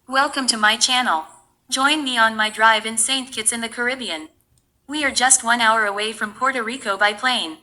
Welcome to my channel. Join me on my drive in St. Kitts in the Caribbean. We are just 1 hour away from Puerto Rico by plane.